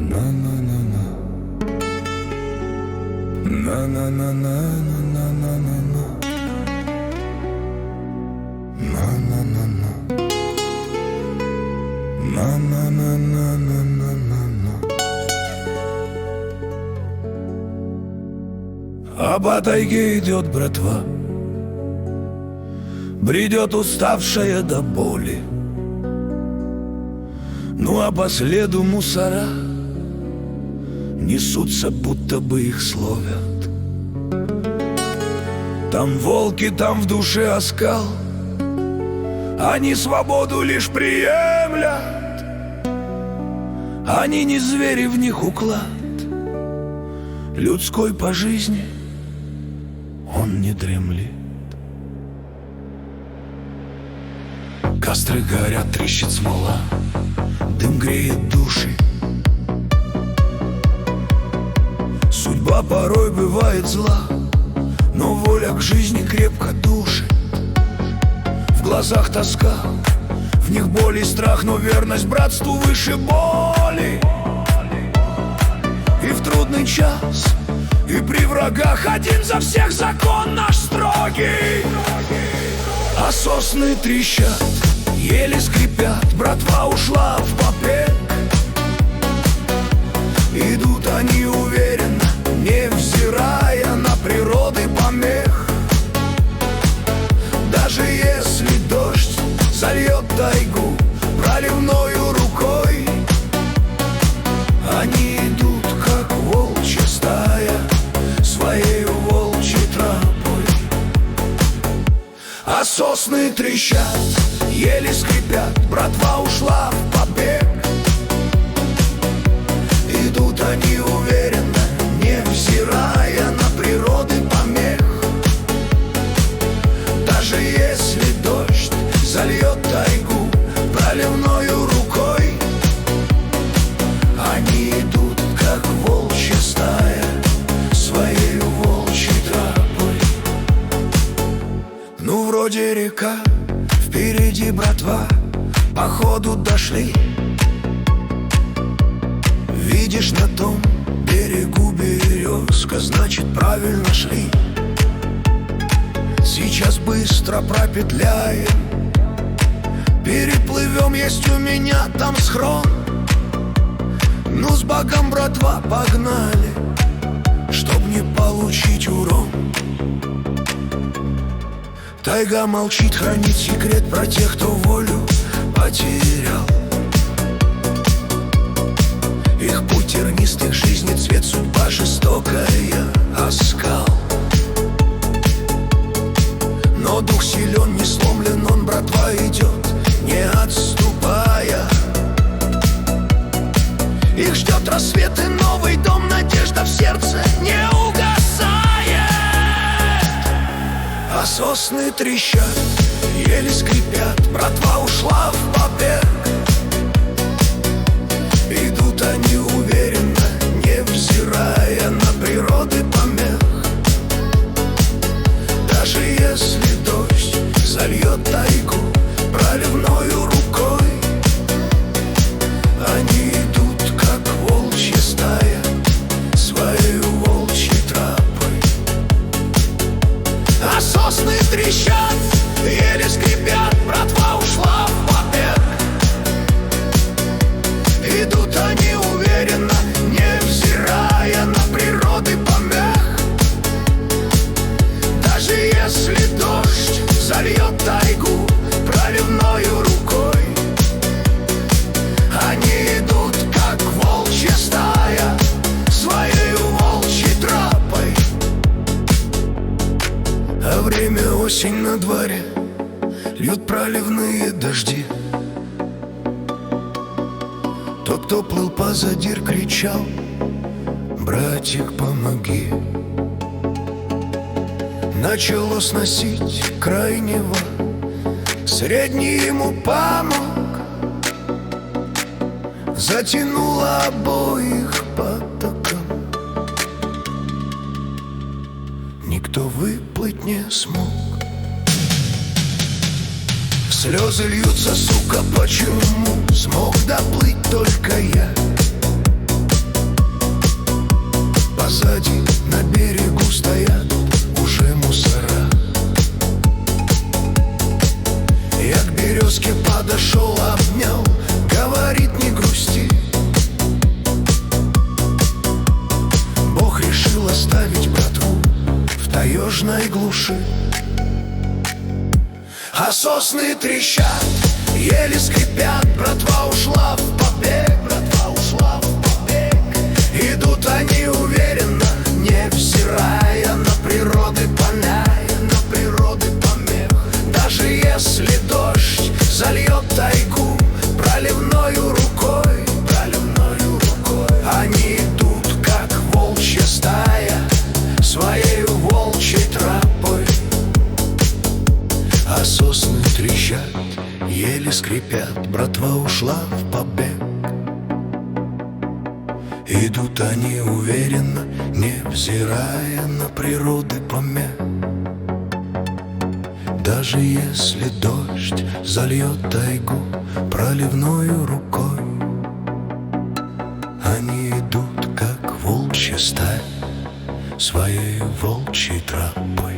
На на на на на на на на на на на на на на на на на. А по тайге идет братва, бредет уставшая до боли. Ну а по следу мусора несутся, будто бы их словят. Там волки, там в душе оскал, они свободу лишь приемлят. Они не звери, в них уклад людской по жизни, он не дремлет. Костры горят, трещит смола, дым греет души. Судьба порой бывает зла, но воля к жизни крепко душит. В глазах тоска, в них боль и страх, но верность братству выше боли. И в трудный час, и при врагах один за всех закон наш строгий. А сосны трещат, еле скрипят, братва ушла в побег. Идут они уверенно, невзирая на природы помех. Даже если дождь зальет тайгу проливною рукой, они идут, как волчья стая, своей волчьей тропой. А сосны трещат, еле скрипят, братва ушла в побег. Идут они уверенно, невзирая на природы помех. Даже если дождь зальет тайгу проливною рукой, они идут, как волчья стая, своей волчьей тропой. Ну, вроде река, впереди братва, походу дошли. Видишь, на том берегу березка, значит, правильно шли. Сейчас быстро пропетляем, переплывем, есть у меня там схрон. Ну, с богом, братва, погнали, чтоб не получить урон. Тайга молчит, хранит секрет про тех, кто волю потерял. Их путь тернист, их жизни цвет, судьба жестокая, оскал. Но дух силен, не сломлен, он, братва, идет, не отступая. Их ждет рассвет и новый дом, надежда в сердце не угасает. А сосны трещат, еле скрипят, братва ушла в побег. Идут они уверенно, невзирая на природы помех. Даже если дождь зальет тайгу проливною рукой, они идут, как волчья стая, своей волчьей тропой. А сосны трещат, еле скрипят, братва ушла в побег. Идут они уверенно, невзирая на природы помех. Даже если дождь зальет тайгу проливною рукой, они идут, как волчья стая, своей волчьей тропой. А время осень на дворе, льют проливные дожди. Тот, кто плыл позади, кричал: братик, помоги. Начало сносить крайнего, средний ему помог. Затянуло обоих потоком, никто выплыть не смог. Слезы льются, сука, почему смог доплыть только я? снежной глуши. А сосны трещат, еле скрипят, братва ушла в побег, братва ушла в побег. Идут они уверенно, невзирая на природы помех, на природы помех. Даже если дождь зальет тайгу проливною рукой, проливною рукой, они идут, как волчья стая, своей волчьей тропой. А сосны трещат, еле скрипят, братва ушла в побег. Идут они уверенно, невзирая на природы помех. Даже если дождь зальет тайгу проливною рукой, они идут, как волчья стая, своей волчьей тропой.